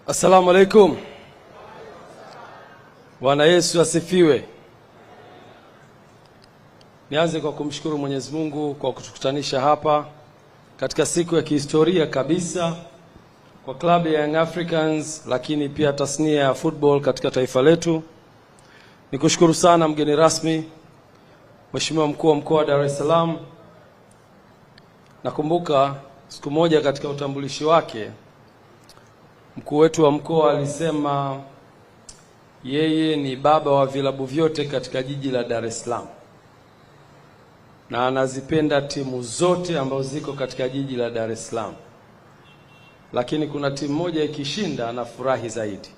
Assalamu alaikum. Bwana Yesu asifiwe. Nianze kwa kumshukuru Mwenyezi Mungu kwa kutukutanisha hapa katika siku ya kihistoria kabisa kwa klabu ya Young Africans, lakini pia tasnia ya football katika taifa letu. Nikushukuru sana mgeni rasmi, Mheshimiwa Mkuu wa Mkoa wa Dar es Salaam. Nakumbuka siku moja katika utambulishi wake mkuu wetu wa mkoa alisema yeye ni baba wa vilabu vyote katika jiji la Dar es Salaam na anazipenda timu zote ambazo ziko katika jiji la Dar es Salaam, lakini kuna timu moja ikishinda anafurahi zaidi.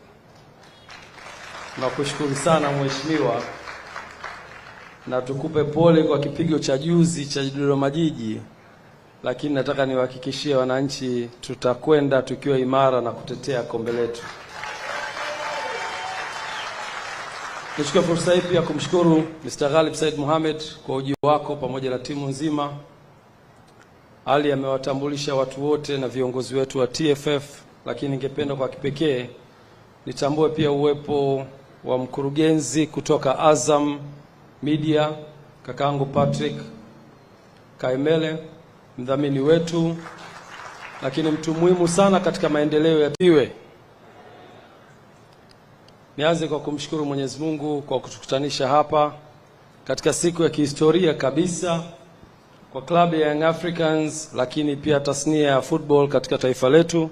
Nakushukuru sana mheshimiwa, na tukupe pole kwa kipigo cha juzi cha Dodoma Jiji, lakini nataka niwahakikishie wananchi tutakwenda tukiwa imara na kutetea kombe letu. Nichukue fursa hii pia kumshukuru Mr. Ghalib Said Mohamed kwa ujio wako pamoja na timu nzima. Ali amewatambulisha watu wote na viongozi wetu wa TFF, lakini ningependa kwa kipekee nitambue pia uwepo wa mkurugenzi kutoka Azam Media, kakaangu Patrick Kaimele, mdhamini wetu, lakini mtu muhimu sana katika maendeleo ya tiwe. Nianze kwa kumshukuru Mwenyezi Mungu kwa kutukutanisha hapa katika siku ya kihistoria kabisa kwa klabu ya Young Africans, lakini pia tasnia ya football katika taifa letu.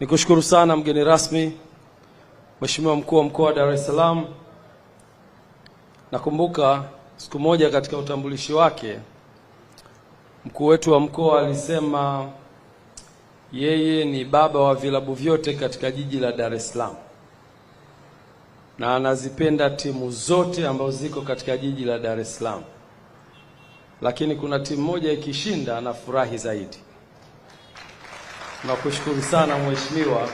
Nikushukuru sana mgeni rasmi, Mheshimiwa Mkuu wa Mkoa wa Dar es Salaam. Nakumbuka siku moja katika utambulishi wake mkuu wetu wa mkoa alisema yeye ni baba wa vilabu vyote katika jiji la Dar es Salaam na anazipenda timu zote ambazo ziko katika jiji la Dar es Salaam, lakini kuna timu moja ikishinda anafurahi zaidi. Nakushukuru sana mheshimiwa,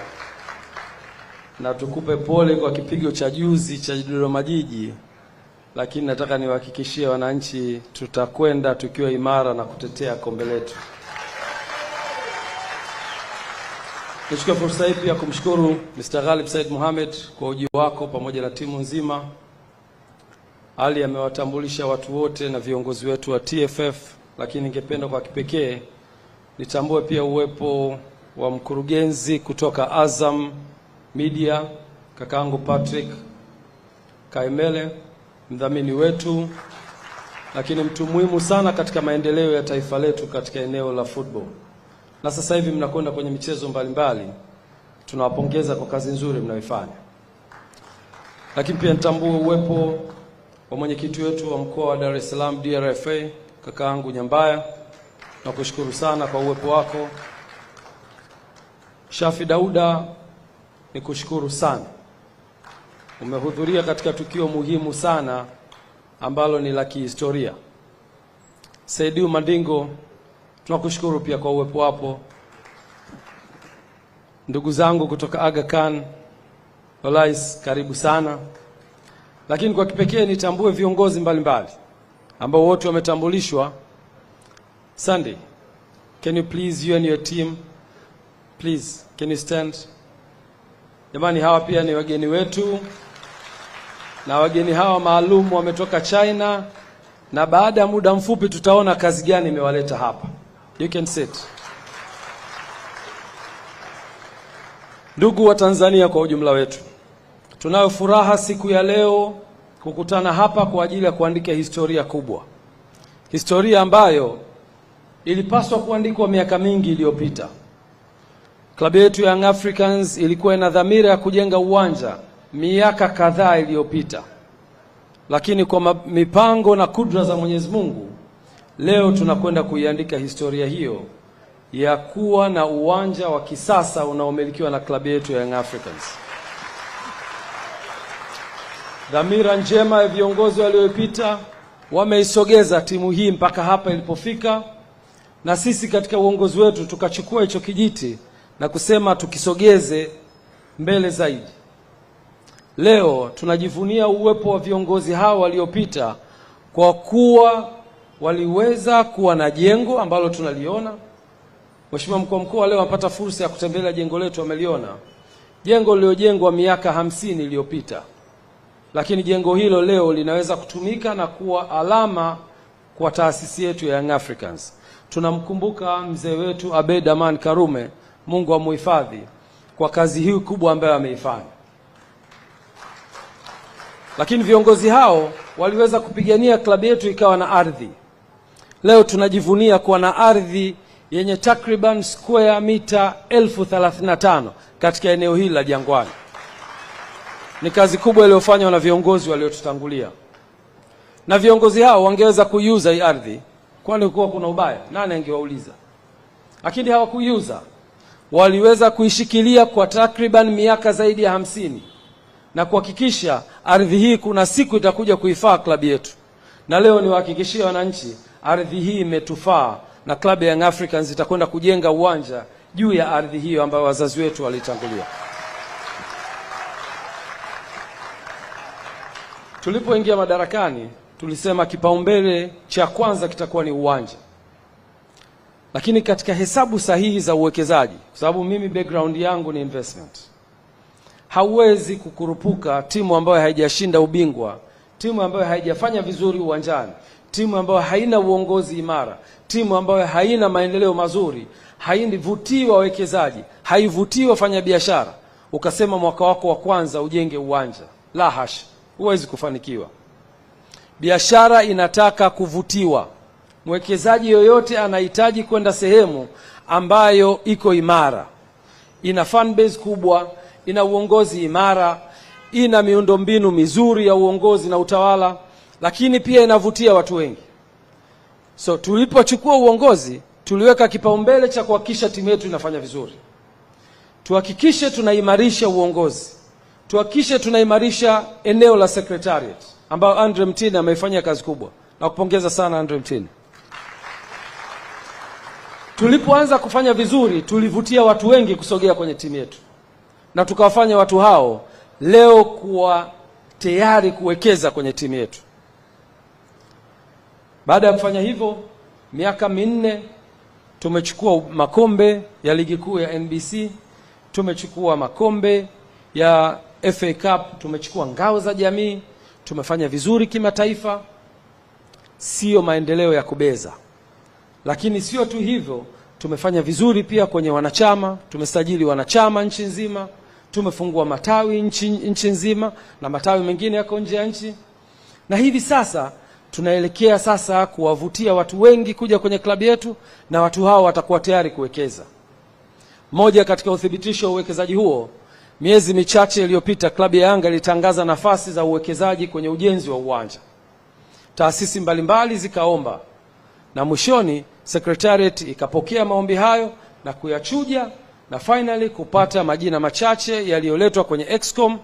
na tukupe pole kwa kipigo cha juzi cha Dodoma Jiji, lakini nataka niwahakikishie wananchi tutakwenda tukiwa imara na kutetea kombe letu. Nichukue fursa hii pia kumshukuru Mr. Ghalib Said Mohamed kwa ujio wako pamoja na timu nzima. Ali amewatambulisha watu wote na viongozi wetu wa TFF, lakini ningependa kwa kipekee nitambue pia uwepo wa mkurugenzi kutoka Azam Media, kakaangu Patrick Kaimele, mdhamini wetu, lakini mtu muhimu sana katika maendeleo ya taifa letu katika eneo la football. Na sasa hivi mnakwenda kwenye michezo mbalimbali. Tunawapongeza kwa kazi nzuri mnayoifanya. Lakini pia nitambue uwepo wa mwenyekiti wetu wa mkoa wa Dar es Salaam DRFA, kakaangu Nyambaya. Nakushukuru sana kwa uwepo wako. Shafi Dauda, nikushukuru sana. Umehudhuria katika tukio muhimu sana ambalo ni la kihistoria. Saidiu Mandingo, tunakushukuru pia kwa uwepo wapo. Ndugu zangu kutoka Aga Khan, Olais, karibu sana. Lakini kwa kipekee nitambue viongozi mbalimbali ambao wote wametambulishwa. Sunday, can you please, you and your team, please, can you stand? Jamani, hawa pia ni wageni wetu, na wageni hawa maalum wametoka China, na baada ya muda mfupi tutaona kazi gani imewaleta hapa. You can sit. Ndugu wa Tanzania kwa ujumla wetu, tunayo furaha siku ya leo kukutana hapa kwa ajili ya kuandika historia kubwa. Historia ambayo ilipaswa kuandikwa miaka mingi iliyopita. Klabu yetu ya Young Africans ilikuwa ina dhamira ya kujenga uwanja miaka kadhaa iliyopita, lakini kwa mipango na kudra za Mwenyezi Mungu leo tunakwenda kuiandika historia hiyo ya kuwa na uwanja wa kisasa unaomilikiwa na klabu yetu ya Young Africans. Dhamira njema ya viongozi waliopita wameisogeza timu hii mpaka hapa ilipofika, na sisi katika uongozi wetu tukachukua hicho kijiti na kusema tukisogeze mbele zaidi. Leo tunajivunia uwepo wa viongozi hao waliopita kwa kuwa waliweza kuwa na jengo ambalo tunaliona. Mheshimiwa Mkuu wa Mkoa leo apata fursa ya kutembelea jengo letu, ameliona. jengo lililojengwa miaka 50 iliyopita, lakini jengo hilo leo linaweza kutumika na kuwa alama kwa taasisi yetu ya Young Africans. Tunamkumbuka mzee wetu Abeid Aman Karume, Mungu amuhifadhi, kwa kazi hii kubwa ambayo ameifanya. Lakini viongozi hao waliweza kupigania klabu yetu ikawa na ardhi. Leo tunajivunia kuwa na ardhi yenye takriban square mita 1035 katika eneo hili la Jangwani. Ni kazi kubwa iliyofanywa na viongozi waliotutangulia. Na viongozi hao wangeweza kuiuza hii ardhi, kwani kuwa kuna ubaya, nani angewauliza? Lakini hawakuiuza. Waliweza kuishikilia kwa takriban miaka zaidi ya 50 na kuhakikisha ardhi hii kuna siku itakuja kuifaa klabu yetu. Na leo niwahakikishie wananchi, ardhi hii imetufaa na klabu ya Young Africans itakwenda kujenga uwanja juu ya ardhi hiyo ambayo wazazi wetu walitangulia. Tulipoingia madarakani, tulisema kipaumbele cha kwanza kitakuwa ni uwanja. Lakini katika hesabu sahihi za uwekezaji, kwa sababu mimi background yangu ni investment, hauwezi kukurupuka timu ambayo haijashinda ubingwa, timu ambayo haijafanya vizuri uwanjani, timu ambayo haina uongozi imara, timu ambayo haina maendeleo mazuri, haivutii wawekezaji, haivutii wafanyabiashara, ukasema mwaka wako wa kwanza ujenge uwanja. La hasha, huwezi kufanikiwa. Biashara inataka kuvutiwa. Mwekezaji yoyote anahitaji kwenda sehemu ambayo iko imara, ina fan base kubwa, ina uongozi imara, ina miundombinu mizuri ya uongozi na utawala, lakini pia inavutia watu wengi. So tulipochukua uongozi, tuliweka kipaumbele cha kuhakikisha timu yetu inafanya vizuri. Tuhakikishe tunaimarisha uongozi. Tuhakikishe tunaimarisha eneo la secretariat ambao Andre Mtini ameifanyia kazi kubwa. Na kupongeza sana Andre Mtini. Tulipoanza kufanya vizuri, tulivutia watu wengi kusogea kwenye timu yetu. Na tukawafanya watu hao leo kuwa tayari kuwekeza kwenye timu yetu. Baada ya kufanya hivyo, miaka 4 tumechukua makombe ya ligi kuu ya NBC, tumechukua makombe ya FA Cup, tumechukua ngao za jamii, tumefanya vizuri kimataifa. Sio maendeleo ya kubeza. Lakini sio tu hivyo, tumefanya vizuri pia kwenye wanachama, tumesajili wanachama nchi nzima, tumefungua matawi nchi nzima na matawi mengine yako nje ya nchi. Na hivi sasa tunaelekea sasa kuwavutia watu wengi kuja kwenye klabu yetu, na watu hao watakuwa tayari kuwekeza. Moja katika uthibitisho wa uwekezaji huo, miezi michache iliyopita klabu ya Yanga ilitangaza nafasi za uwekezaji kwenye ujenzi wa uwanja. Taasisi mbalimbali zikaomba, na mwishoni secretariat ikapokea maombi hayo na kuyachuja, na finally kupata majina machache yaliyoletwa kwenye Excom,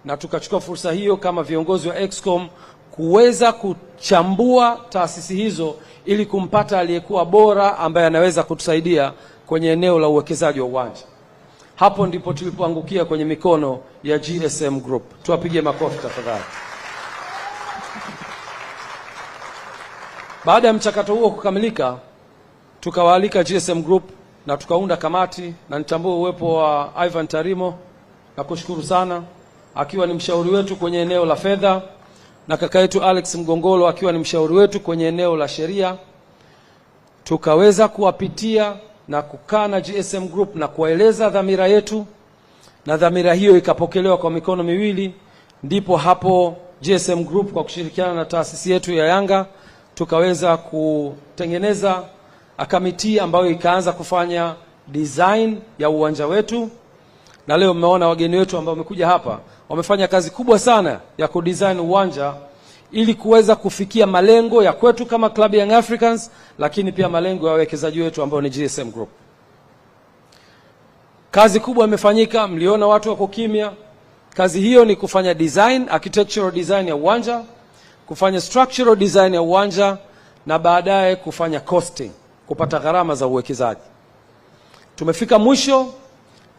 na tukachukua fursa hiyo kama viongozi wa Excom kuweza kuchambua taasisi hizo ili kumpata aliyekuwa bora ambaye anaweza kutusaidia kwenye eneo la uwekezaji wa uwanja. Hapo ndipo tulipoangukia kwenye mikono ya GSM Group. Tuwapige makofi tafadhali. Baada ya mchakato huo kukamilika, tukawaalika GSM Group na tukaunda kamati, na nitambue uwepo wa Ivan Tarimo, na kushukuru sana, akiwa ni mshauri wetu kwenye eneo la fedha, na kaka yetu Alex Mgongolo akiwa ni mshauri wetu kwenye eneo la sheria. Tukaweza kuwapitia na kukaa na GSM Group na kuwaeleza dhamira yetu, na dhamira hiyo ikapokelewa kwa mikono miwili. Ndipo hapo GSM Group kwa kushirikiana na taasisi yetu ya Yanga tukaweza kutengeneza kamiti ambayo ikaanza kufanya design ya uwanja wetu. Na leo mmeona wageni wetu ambao wamekuja hapa wamefanya kazi kubwa sana ya kudesign uwanja ili kuweza kufikia malengo ya kwetu kama klabu ya Young Africans, lakini pia malengo ya wawekezaji wetu ambao ni GSM Group. Kazi kubwa imefanyika, mliona watu wako kimya. Kazi hiyo ni kufanya design, architectural design ya uwanja, kufanya structural design ya uwanja, na baadaye kufanya costing, kupata gharama za uwekezaji. Tumefika mwisho,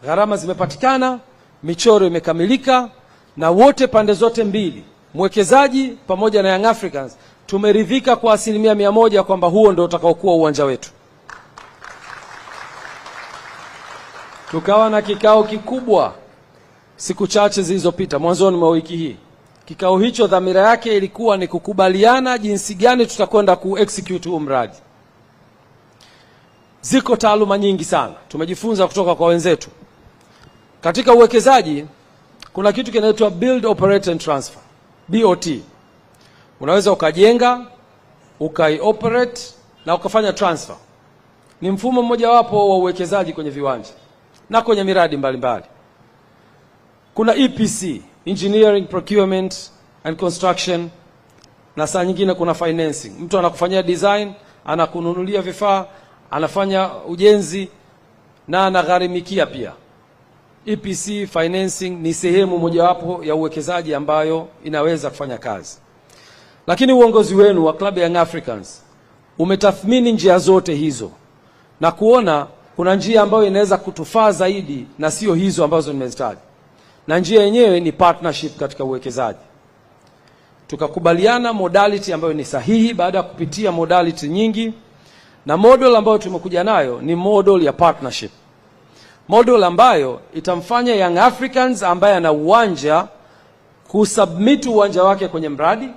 gharama zimepatikana, michoro imekamilika, na wote pande zote mbili, mwekezaji pamoja na Young Africans, tumeridhika kwa 100% kwamba huo ndio utakaokuwa uwanja wetu. Tukawa na kikao kikubwa siku chache zilizopita, mwanzoni mwa wiki hii. Kikao hicho dhamira yake ilikuwa ni kukubaliana jinsi gani tutakwenda ku-execute huu mradi. Ziko taaluma nyingi sana tumejifunza kutoka kwa wenzetu. Katika uwekezaji kuna kitu kinaitwa build, operate and transfer, BOT. Unaweza ukajenga, ukai-operate na ukafanya transfer. Ni mfumo mmoja wapo wa uwekezaji kwenye viwanja na kwenye miradi mbalimbali. Kuna EPC, engineering, procurement and construction, na saa nyingine kuna financing. Mtu anakufanyia design, anakununulia vifaa, anafanya ujenzi na anagharimikia pia. EPC financing ni sehemu mojawapo ya uwekezaji ambayo inaweza kufanya kazi. Lakini uongozi wenu wa Club Young Africans umetathmini njia zote hizo na kuona kuna njia ambayo inaweza kutufaa zaidi na sio hizo ambazo nimezitaja. Na njia yenyewe ni partnership katika uwekezaji. Tukakubaliana modality ambayo ni sahihi baada ya kupitia modality nyingi, na model ambayo tumekuja nayo ni model ya partnership. Model ambayo itamfanya Young Africans ambaye ana uwanja kusubmit uwanja wake kwenye mradi,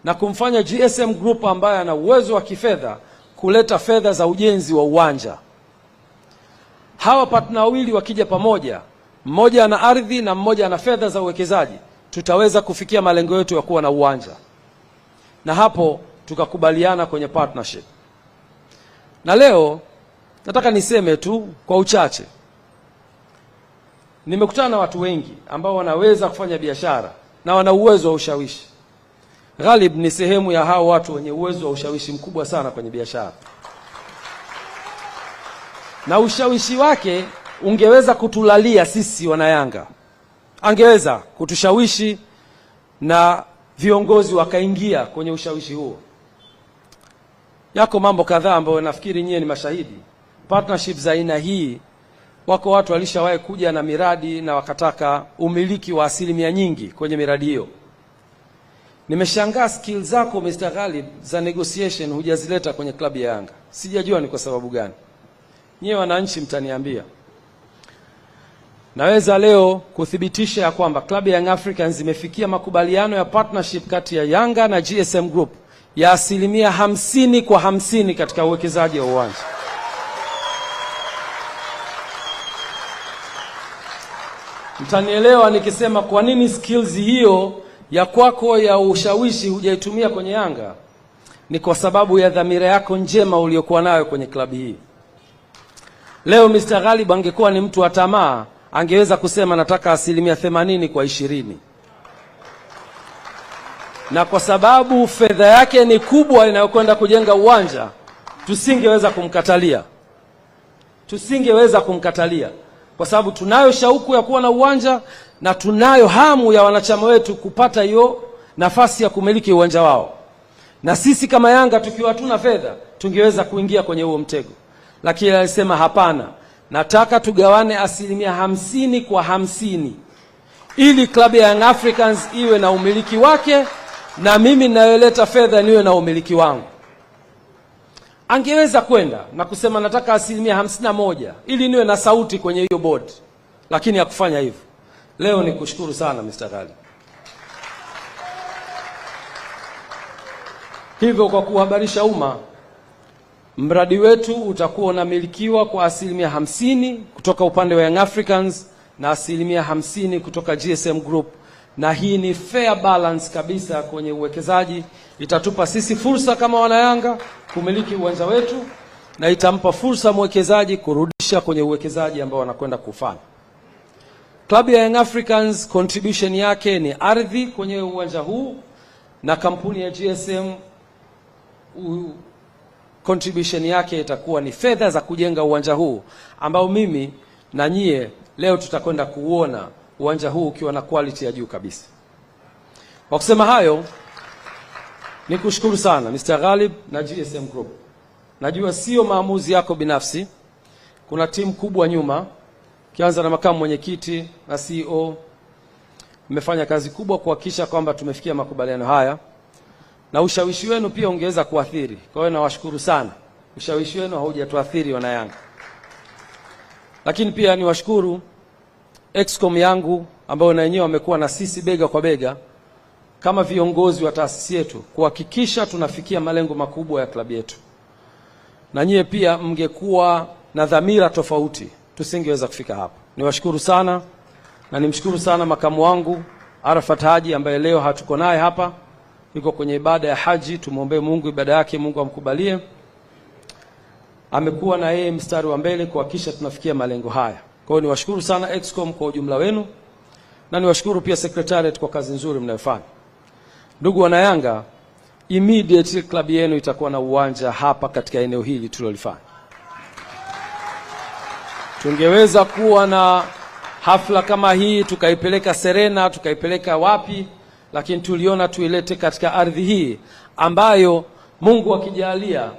na kumfanya GSM Group ambaye ana uwezo wa kifedha kuleta fedha za ujenzi wa uwanja. Hawa partner wawili wakija pamoja, mmoja ana ardhi na mmoja ana fedha za uwekezaji, tutaweza kufikia malengo yetu ya kuwa na uwanja. Na hapo tukakubaliana kwenye partnership. Na leo nataka niseme tu kwa uchache, nimekutana na watu wengi ambao wanaweza kufanya biashara na wana uwezo wa ushawishi. Ghalib ni sehemu ya hao watu wenye uwezo wa ushawishi mkubwa sana kwenye biashara, na ushawishi wake ungeweza kutulalia sisi wanayanga. Angeweza kutushawishi na viongozi wakaingia kwenye ushawishi huo. Yako mambo kadhaa ambayo nafikiri nyie ni mashahidi. Partnership za aina hii, wako watu walishawahi kuja na miradi na wakataka umiliki wa asilimia nyingi kwenye miradi hiyo. Nimeshangaa skill zako Mr. Ghalib za negotiation hujazileta kwenye klabu ya Yanga. Sijajua ni kwa sababu gani. Nyie wananchi mtaniambia. Naweza leo kuthibitisha ya kwamba klabu ya Young Africans imefikia makubaliano ya partnership kati ya Yanga na GSM Group ya 50% katika uwekezaji wa uwanja. Mtanielewa nikisema kwa nini skills hiyo ya kwako ya ushawishi hujaitumia kwenye Yanga. Ni kwa sababu ya dhamira yako njema uliyokuwa nayo kwenye klabu hii. Leo Mr. Ghalib angekuwa ni mtu wa tamaa, angeweza kusema nataka 80% kwa 20. Na kwa sababu fedha yake ni kubwa inayokwenda kujenga uwanja, tusingeweza kumkatalia. Kwa sababu tunayo shauku ya kuwa na uwanja na tunayo hamu ya wanachama wetu kupata hiyo nafasi ya kumiliki uwanja wao. Na sisi kama Yanga tukiwa hatuna fedha, tungeweza kuingia kwenye huo mtego. Lakini alisema hapana, nataka tugawane 50% kwa 50. Ili klabu ya Young Africans iwe na umiliki wake na mimi ninayoleta fedha niwe na umiliki wangu. Angeweza kwenda na kusema nataka 51% ili niwe na sauti kwenye hiyo board, lakini hakufanya hivyo. Leo ni kushukuru sana Mr. Ghalib. Hivyo kwa kuhabarisha umma, mradi wetu utakuwa unamilikiwa kwa 50% kutoka upande wa Young Africans na 50% kutoka GSM Group, na hii ni fair balance kabisa kwenye uwekezaji. Itatupa sisi fursa kama wanayanga kumiliki uwanja wetu, na itampa fursa mwekezaji kurudisha kwenye uwekezaji ambao wanakwenda kufanya. Klabu ya Young Africans contribution yake ni ardhi kwenye uwanja huu, na kampuni ya GSM contribution yake itakuwa ni fedha za kujenga uwanja huu ambao mimi na nyie leo tutakwenda kuona uwanja huu ukiwa na quality ya juu kabisa. Kwa kusema hayo, ni kushukuru sana Mr. Ghalib na GSM Group. Najua sio maamuzi yako binafsi. Kuna timu kubwa nyuma, kianza na makamu mwenyekiti na CEO. Mmefanya kazi kubwa kuhakikisha kwamba tumefikia makubaliano haya, na ushawishi wenu pia ungeweza kuathiri. Kwa hiyo nawashukuru sana. Ushawishi wenu haujatuathiri wana Yanga. Lakini pia niwashukuru Excom yangu ambao na wenyewe wamekuwa na sisi bega kwa bega kama viongozi wa taasisi yetu kuhakikisha tunafikia malengo makubwa ya klabu yetu. Na nyie pia mngekuwa na dhamira tofauti, tusingeweza kufika hapa. Niwashukuru sana na nimshukuru sana makamu wangu Arafat Haji ambaye leo hatuko naye hapa, yuko kwenye ibada ya haji. Tumuombe Mungu ibada yake Mungu amkubalie. Amekuwa na yeye mstari wa mbele kuhakikisha tunafikia malengo haya. Kwa hiyo niwashukuru sana Excom kwa ujumla wenu na niwashukuru pia secretariat kwa kazi nzuri mnayofanya. Ndugu wana Yanga, immediately klabu yenu itakuwa na uwanja hapa katika eneo hili tulilofanya. Tungeweza kuwa na hafla kama hii tukaipeleka Serena, tukaipeleka wapi, lakini tuliona tuilete katika ardhi hii ambayo Mungu akijalia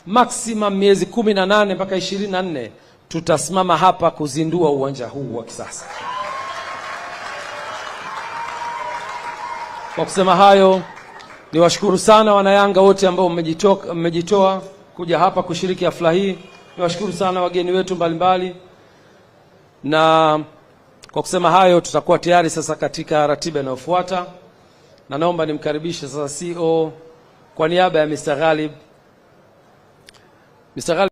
maximum miezi 18 mpaka 24 tutasimama hapa kuzindua uwanja huu wa kisasa. Kwa kusema hayo, niwashukuru sana wanayanga wote ambao mmejitoa kuja hapa kushiriki hafla hii. Niwashukuru sana wageni wetu mbalimbali. Na kwa kusema hayo, tutakuwa tayari sasa katika ratiba inayofuata. Na naomba nimkaribishe sasa CEO kwa niaba ya Mr. Ghalib. Mr. Ghalib